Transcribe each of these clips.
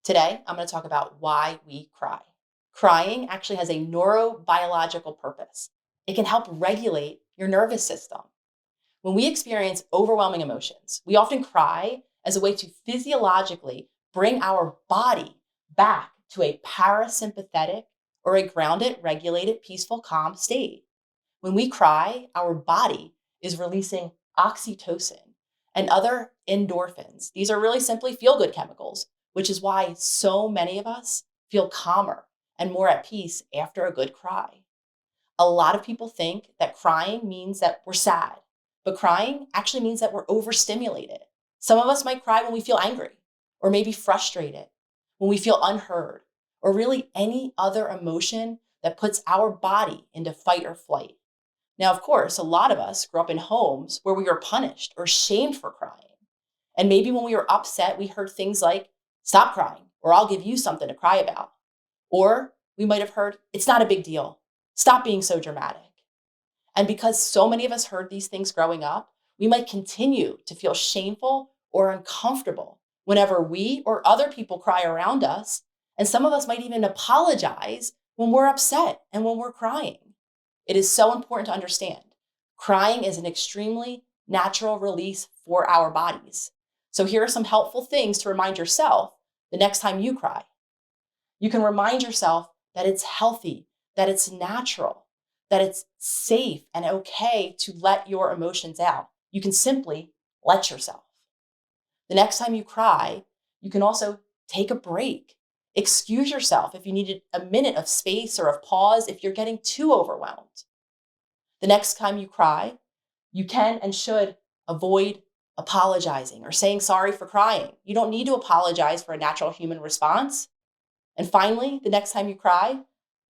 Today, I'm going to talk about why we cry. Crying actually has a neurobiological purpose. It can help regulate your nervous system. When we experience overwhelming emotions, we often cry as a way to physiologically bring our body back to a parasympathetic or a grounded, regulated, peaceful, calm state. When we cry, our body is releasing oxytocin and other endorphins. These are really simply feel good chemicals, which is why so many of us feel calmer and more at peace after a good cry. A lot of people think that crying means that we're sad, but crying actually means that we're overstimulated. Some of us might cry when we feel angry, or maybe frustrated, when we feel unheard, or really any other emotion that puts our body into fight or flight. Now, of course, a lot of us grew up in homes where we were punished or shamed for crying. And maybe when we were upset, we heard things like, stop crying, or I'll give you something to cry about. Or we might have heard, it's not a big deal. Stop being so dramatic. And because so many of us heard these things growing up, we might continue to feel shameful or uncomfortable whenever we or other people cry around us. And some of us might even apologize when we're upset and when we're crying. It is so important to understand. Crying is an extremely natural release for our bodies. So here are some helpful things to remind yourself the next time you cry. You can remind yourself that it's healthy, that it's natural, that it's safe and okay to let your emotions out. You can simply let yourself. The next time you cry, you can also take a break. Excuse yourself if you needed a minute of space or of pause if you're getting too overwhelmed. The next time you cry, you can and should avoid apologizing or saying sorry for crying. You don't need to apologize for a natural human response. And finally, the next time you cry,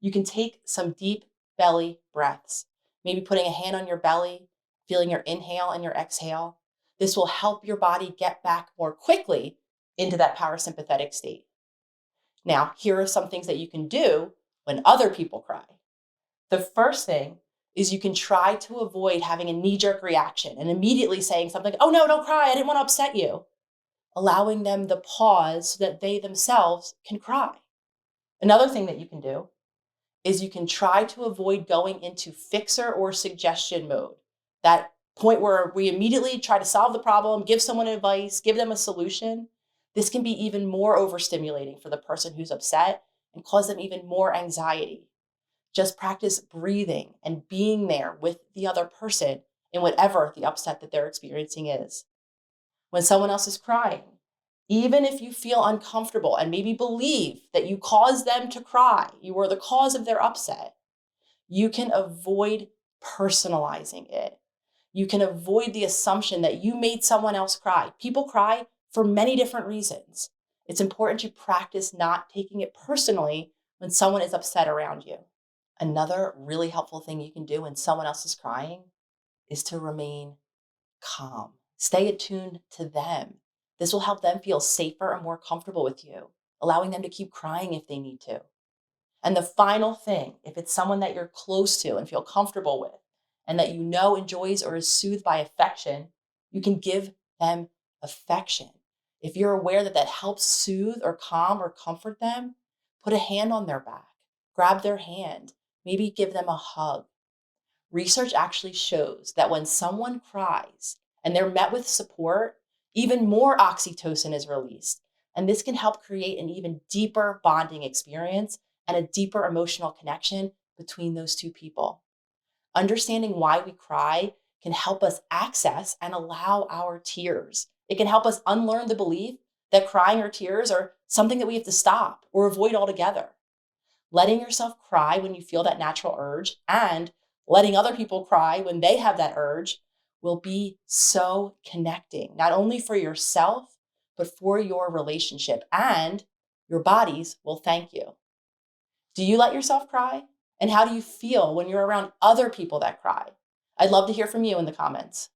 you can take some deep belly breaths, maybe putting a hand on your belly, feeling your inhale and your exhale. This will help your body get back more quickly into that parasympathetic state. Now, here are some things that you can do when other people cry. The first thing is you can try to avoid having a knee-jerk reaction and immediately saying something, oh no, don't cry, I didn't want to upset you. Allowing them the pause so that they themselves can cry. Another thing that you can do is you can try to avoid going into fixer or suggestion mode. That point where we immediately try to solve the problem, give someone advice, give them a solution. This can be even more overstimulating for the person who's upset and cause them even more anxiety. Just practice breathing and being there with the other person in whatever the upset that they're experiencing is. When someone else is crying, even if you feel uncomfortable and maybe believe that you caused them to cry, you were the cause of their upset, you can avoid personalizing it. You can avoid the assumption that you made someone else cry. People cry for many different reasons. It's important to practice not taking it personally when someone is upset around you. Another really helpful thing you can do when someone else is crying is to remain calm. Stay attuned to them. This will help them feel safer and more comfortable with you, allowing them to keep crying if they need to. And the final thing, if it's someone that you're close to and feel comfortable with, and that you know enjoys or is soothed by affection, you can give them affection. If you're aware that that helps soothe or calm or comfort them, put a hand on their back, grab their hand, maybe give them a hug. Research actually shows that when someone cries and they're met with support, even more oxytocin is released. And this can help create an even deeper bonding experience and a deeper emotional connection between those two people. Understanding why we cry can help us access and allow our tears. It can help us unlearn the belief that crying or tears are something that we have to stop or avoid altogether. Letting yourself cry when you feel that natural urge and letting other people cry when they have that urge will be so connecting, not only for yourself, but for your relationship, and your bodies will thank you. Do you let yourself cry? And how do you feel when you're around other people that cry? I'd love to hear from you in the comments.